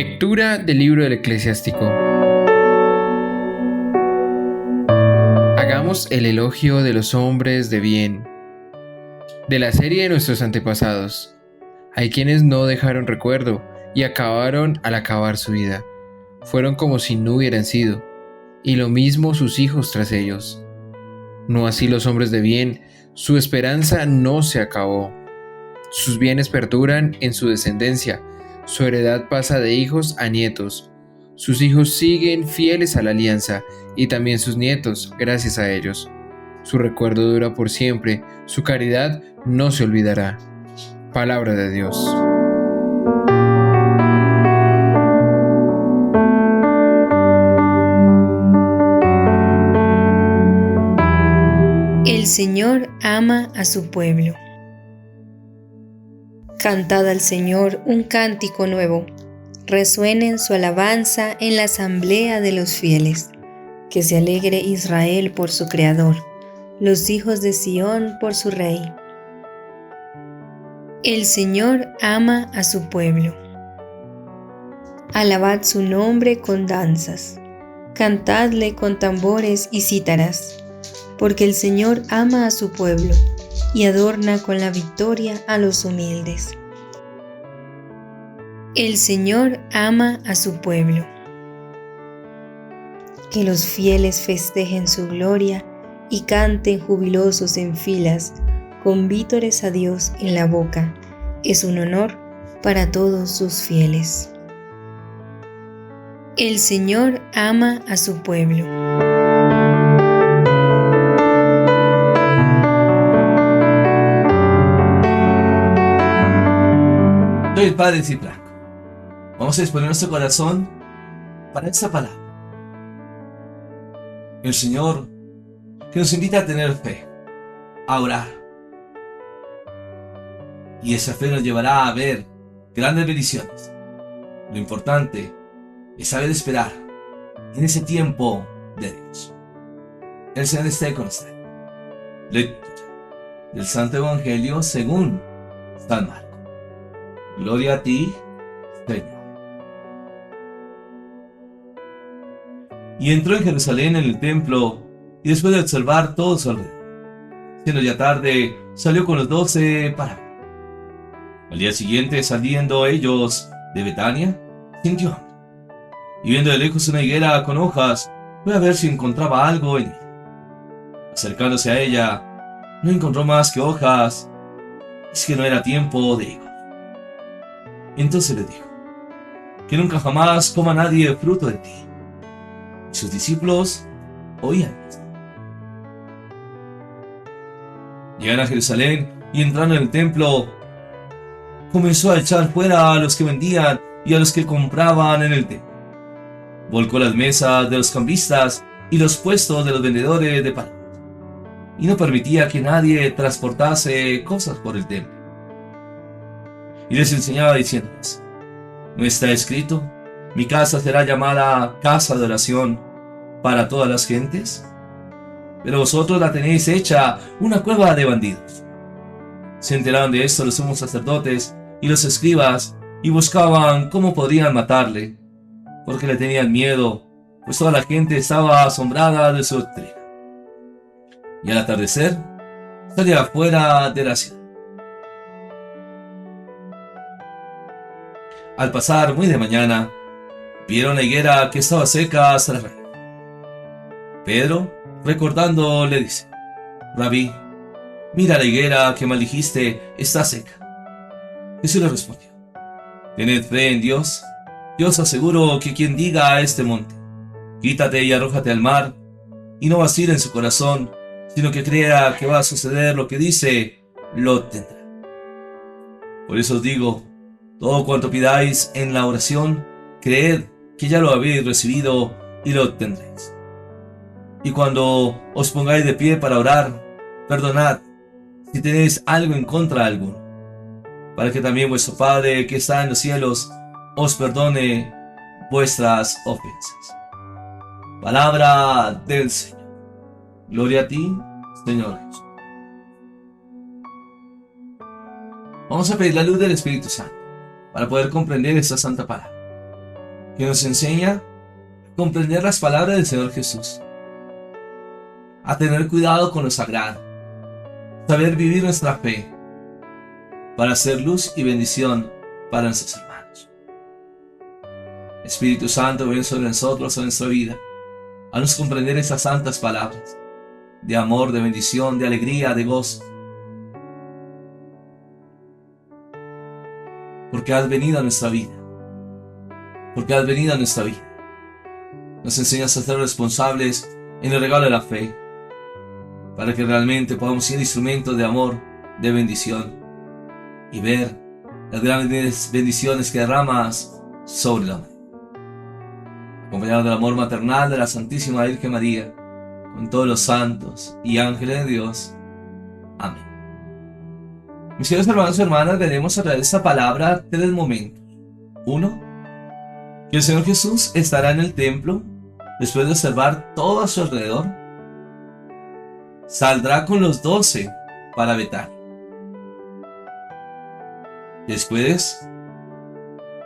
Lectura del libro del Eclesiástico. Hagamos el elogio de los hombres de bien. De la serie de nuestros antepasados. Hay quienes no dejaron recuerdo y acabaron al acabar su vida. Fueron como si no hubieran sido, y lo mismo sus hijos tras ellos. No así los hombres de bien, su esperanza no se acabó. Sus bienes perduran en su descendencia, su heredad pasa de hijos a nietos. Sus hijos siguen fieles a la alianza, y también sus nietos, gracias a ellos. Su recuerdo dura por siempre, su caridad no se olvidará. Palabra de Dios. El Señor ama a su pueblo. Cantad al Señor un cántico nuevo. Resuene su alabanza en la asamblea de los fieles. Que se alegre Israel por su Creador, los hijos de Sión por su Rey. El Señor ama a su pueblo. Alabad su nombre con danzas. Cantadle con tambores y cítaras. Porque el Señor ama a su pueblo y adorna con la victoria a los humildes. El Señor ama a su pueblo. Que los fieles festejen su gloria y canten jubilosos en filas, con vítores a Dios en la boca. Es un honor para todos sus fieles. El Señor ama a su pueblo. Soy el Padre Cipriano. Vamos a disponer nuestro corazón para esta palabra. El Señor que nos invita a tener fe, a orar. Y esa fe nos llevará a ver grandes bendiciones. Lo importante es saber esperar en ese tiempo de Dios. El Señor esté con usted. Lectura del Santo Evangelio según San Marcos. Gloria a ti, Señor. Y entró en Jerusalén en el templo, y después de observar todo su alrededor, siendo ya tarde, salió con los 12 para ver. Al día siguiente, saliendo ellos de Betania, sintió hambre. Y viendo de lejos una higuera con hojas, fue a ver si encontraba algo en ella. Acercándose a ella, no encontró más que hojas, es que no era tiempo de higos. Entonces le dijo: que nunca jamás coma nadie fruto de ti. Y sus discípulos oían esto. Llegaron a Jerusalén y entrando en el templo, comenzó a echar fuera a los que vendían y a los que compraban en el templo. Volcó las mesas de los cambistas y los puestos de los vendedores de palomas, y no permitía que nadie transportase cosas por el templo. Y les enseñaba diciéndoles: ¿no está escrito, mi casa será llamada casa de oración para todas las gentes? Pero vosotros la tenéis hecha una cueva de bandidos. Se enteraron de esto los sumos sacerdotes y los escribas, y buscaban cómo podrían matarle, porque le tenían miedo, pues toda la gente estaba asombrada de su doctrina. Y al atardecer, salía afuera de la ciudad. Al pasar muy de mañana, vieron la higuera que estaba seca hasta la raíz. Pedro, recordando, le dice: Rabí, mira la higuera que maldijiste, está seca. Jesús le respondió: tened fe en Dios. Yo os aseguro que quien diga a este monte: quítate y arrójate al mar, y no vacile en su corazón, sino que crea que va a suceder lo que dice, lo tendrá. Por eso os digo, todo cuanto pidáis en la oración, creed que ya lo habéis recibido y lo obtendréis. Y cuando os pongáis de pie para orar, perdonad si tenéis algo en contra de alguno, para que también vuestro Padre que está en los cielos os perdone vuestras ofensas. Palabra del Señor. Gloria a ti, Señor Jesús. Vamos a pedir la luz del Espíritu Santo para poder comprender esta santa palabra. que nos enseña a comprender las palabras del Señor Jesús, a tener cuidado con lo sagrado, saber vivir nuestra fe para ser luz y bendición para nuestros hermanos. Espíritu Santo, ven sobre nosotros, sobre nuestra vida. Haznos comprender esas santas palabras de amor, de bendición, de alegría, de gozo. Porque has venido a nuestra vida. Porque has venido a nuestra vida. Nos enseñas a ser responsables en el regalo de la fe, para que realmente podamos ser instrumentos de amor, de bendición, y ver las grandes bendiciones que derramas sobre la humanidad. Acompañado del amor maternal de la Santísima Virgen María, con todos los santos y ángeles de Dios. Amén. Mis queridos hermanos y hermanas, veremos a través de esta palabra 3 momentos. 1. Que el Señor Jesús estará en el templo después de observar todo a su alrededor. Saldrá con los 12 para Betania. Después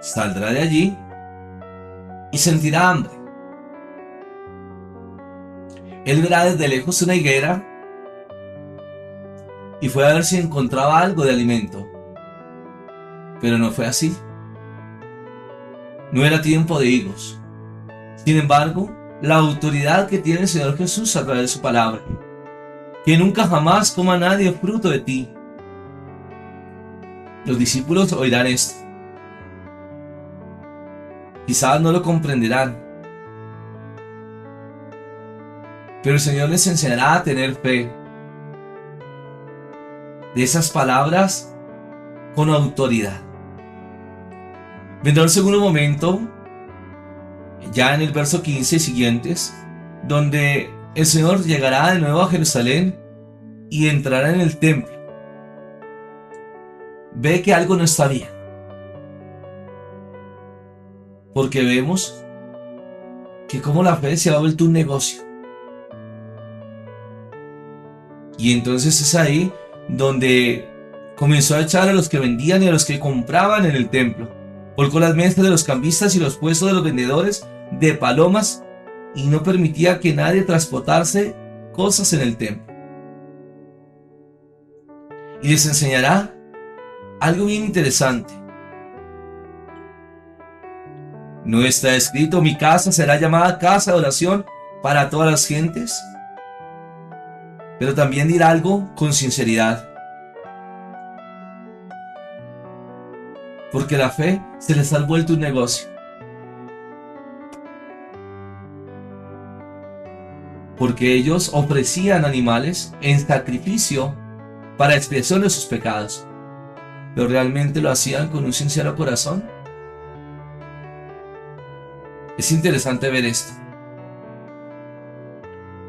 saldrá de allí y sentirá hambre. Él verá desde lejos una higuera y fue a ver si encontraba algo de alimento. Pero no fue así. No era tiempo de higos. Sin embargo, la autoridad que tiene el Señor Jesús a través de su palabra, que nunca jamás coma nadie fruto de ti. Los discípulos oirán esto. Quizás no lo comprenderán, pero el Señor les enseñará a tener fe. De esas palabras con autoridad. Vendrá el segundo momento, ya en el verso 15 y siguientes, donde el Señor llegará de nuevo a Jerusalén y entrará en el templo. Ve que algo no está bien, porque vemos que como la fe se ha vuelto un negocio. Y entonces es ahí donde comenzó a echar a los que vendían y a los que compraban en el templo. Volcó las mesas de los cambistas y los puestos de los vendedores de palomas y no permitía que nadie transportase cosas en el templo. Y les enseñará algo bien interesante. ¿No está escrito: mi casa será llamada casa de oración para todas las gentes? Pero también dirá algo con sinceridad. Porque la fe se les ha vuelto un negocio. Porque ellos ofrecían animales en sacrificio para expiación de sus pecados. Pero realmente lo hacían con un sincero corazón. Es interesante ver esto.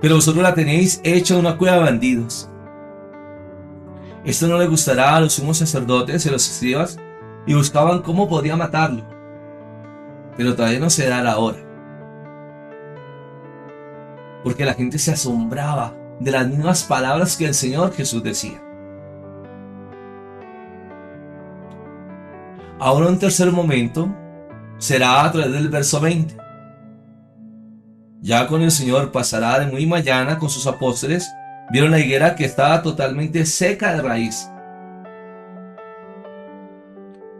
Pero vosotros la tenéis hecha una cueva de bandidos. Esto no le gustará a los sumos sacerdotes y los escribas, y buscaban cómo podría matarlo. Pero todavía no se da la hora. Porque la gente se asombraba de las mismas palabras que el Señor Jesús decía. Ahora un tercer momento será a través del verso 20. Ya con el Señor pasará de muy mañana con sus apóstoles, vieron la higuera que estaba totalmente seca de raíz,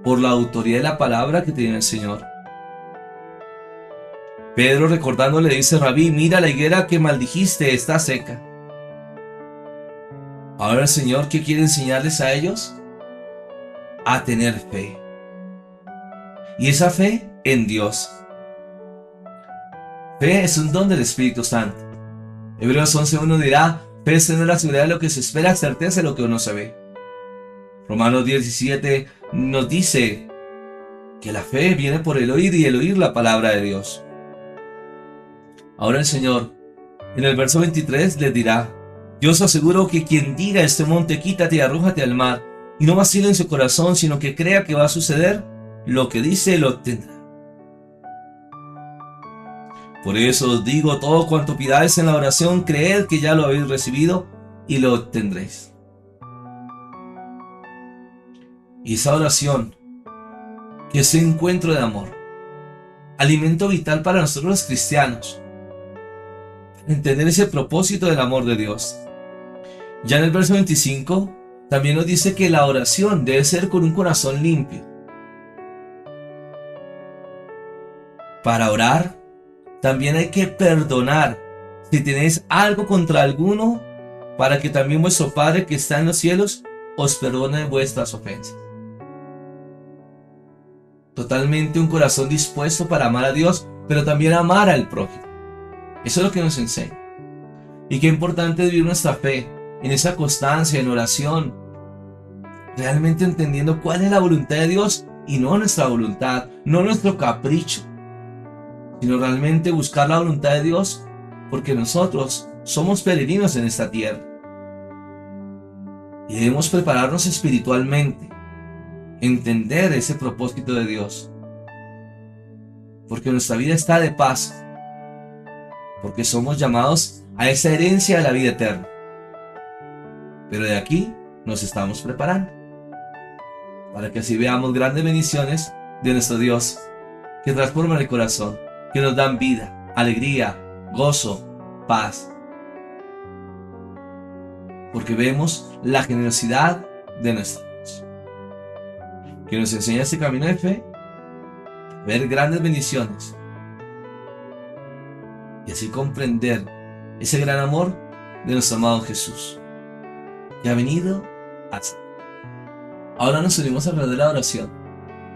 por la autoridad de la palabra que tiene el Señor. Pedro, recordando, le dice: Rabí, mira la higuera que maldijiste, está seca. Ahora el Señor, ¿qué quiere enseñarles a ellos? A tener fe. Y esa fe en Dios. Fe es un don del Espíritu Santo. Hebreos 11:1 dirá: fe es tener la seguridad de lo que se espera, certeza de lo que no se ve. Romanos 17 nos dice que la fe viene por el oír y el oír la palabra de Dios. Ahora el Señor, en el verso 23, les dirá: yo os aseguro que quien diga a este monte, quítate y arrójate al mar, y no vacile en su corazón, sino que crea que va a suceder, lo que dice lo obtendrá. Por eso os digo, todo cuanto pidáis en la oración, creed que ya lo habéis recibido y lo obtendréis. Y esa oración, y ese encuentro de amor, alimento vital para nosotros los cristianos. Entender ese propósito del amor de Dios. Ya en el verso 25 también nos dice que la oración debe ser con un corazón limpio. Para orar también hay que perdonar si tenéis algo contra alguno, para que también vuestro Padre que está en los cielos os perdone vuestras ofensas. Totalmente un corazón dispuesto para amar a Dios, pero también amar al prójimo. Eso es lo que nos enseña. Y qué importante es vivir nuestra fe en esa constancia, en oración, realmente entendiendo cuál es la voluntad de Dios y no nuestra voluntad, no nuestro capricho, sino realmente buscar la voluntad de Dios, porque nosotros somos peregrinos en esta tierra. Y debemos prepararnos espiritualmente, entender ese propósito de Dios, porque nuestra vida está de paso, porque somos llamados a esa herencia de la vida eterna. Pero de aquí nos estamos preparando, para que así veamos grandes bendiciones de nuestro Dios, que transforman el corazón, que nos dan vida, alegría, gozo, paz. Porque vemos la generosidad de nuestro Dios, que nos enseña este camino de fe, ver grandes bendiciones y así comprender ese gran amor de nuestro amado Jesús, que ha venido a ser. Ahora nos unimos a través de la oración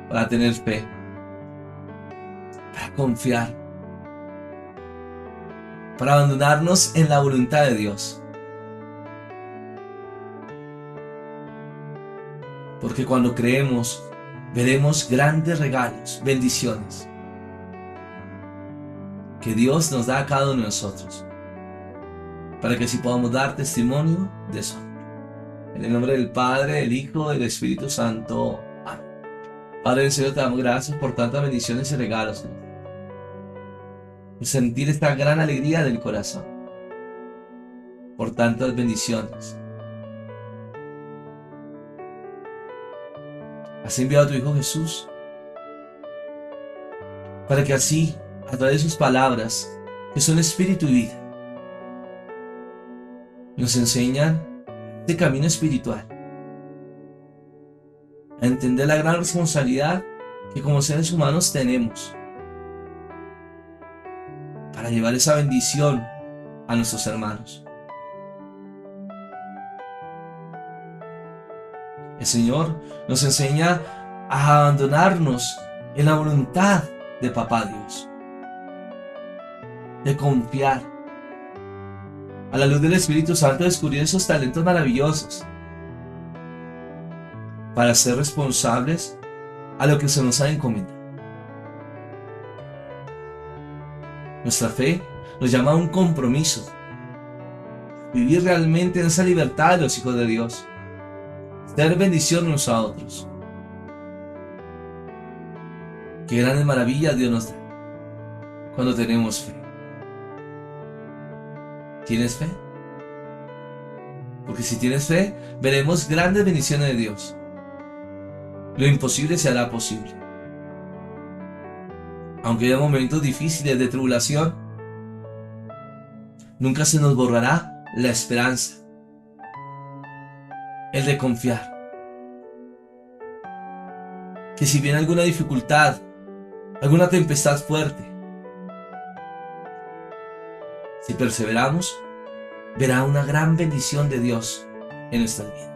para tener fe, para confiar, para abandonarnos en la voluntad de Dios. Porque cuando creemos, veremos grandes regalos, bendiciones, que Dios nos da a cada uno de nosotros, para que así podamos dar testimonio de eso. En el nombre del Padre, del Hijo y del Espíritu Santo. Amén. Padre del Señor, te damos gracias por tantas bendiciones y regalos, Señor. Por sentir esta gran alegría del corazón, por tantas bendiciones. Has enviado a tu Hijo Jesús para que así, a través de sus palabras, que son espíritu y vida, nos enseñan este camino espiritual, a entender la gran responsabilidad que como seres humanos tenemos para llevar esa bendición a nuestros hermanos. El Señor nos enseña a abandonarnos en la voluntad de Papá Dios, de confiar, a la luz del Espíritu Santo, descubrir esos talentos maravillosos para ser responsables a lo que se nos ha encomendado. Nuestra fe nos llama a un compromiso, vivir realmente en esa libertad de los hijos de Dios, dar bendición unos a otros. Qué grandes maravillas Dios nos da cuando tenemos fe. ¿Tienes fe? Porque si tienes fe, veremos grandes bendiciones de Dios. Lo imposible se hará posible. Aunque haya momentos difíciles de tribulación, nunca se nos borrará la esperanza, el de confiar. Que si viene alguna dificultad, alguna tempestad fuerte, si perseveramos, verá una gran bendición de Dios en nuestra vida.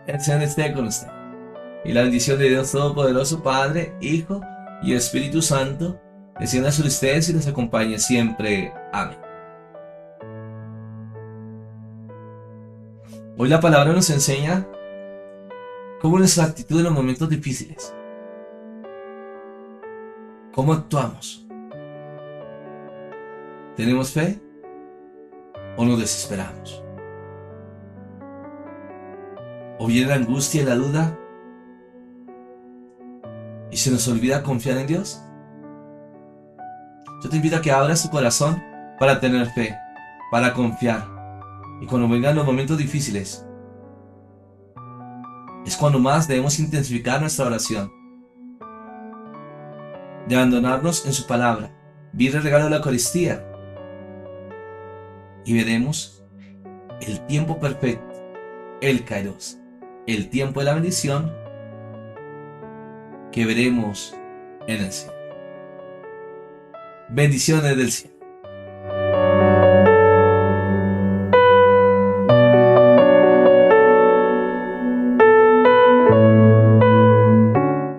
El Señor esté con usted. Y la bendición de Dios Todopoderoso, Padre, Hijo y Espíritu Santo, descienda sobre ustedes y les acompañe siempre. Amén. Hoy la palabra nos enseña cómo nuestra actitud en los momentos difíciles, cómo actuamos. ¿Tenemos fe o nos desesperamos? ¿O viene la angustia y la duda y se nos olvida confiar en Dios? Yo te invito a que abras tu corazón para tener fe, para confiar. Y cuando vengan los momentos difíciles, es cuando más debemos intensificar nuestra oración. de abandonarnos en su palabra, vivir el regalo de la Eucaristía y veremos el tiempo perfecto, el Kairos, el tiempo de la bendición que veremos en el cielo. Bendiciones del cielo.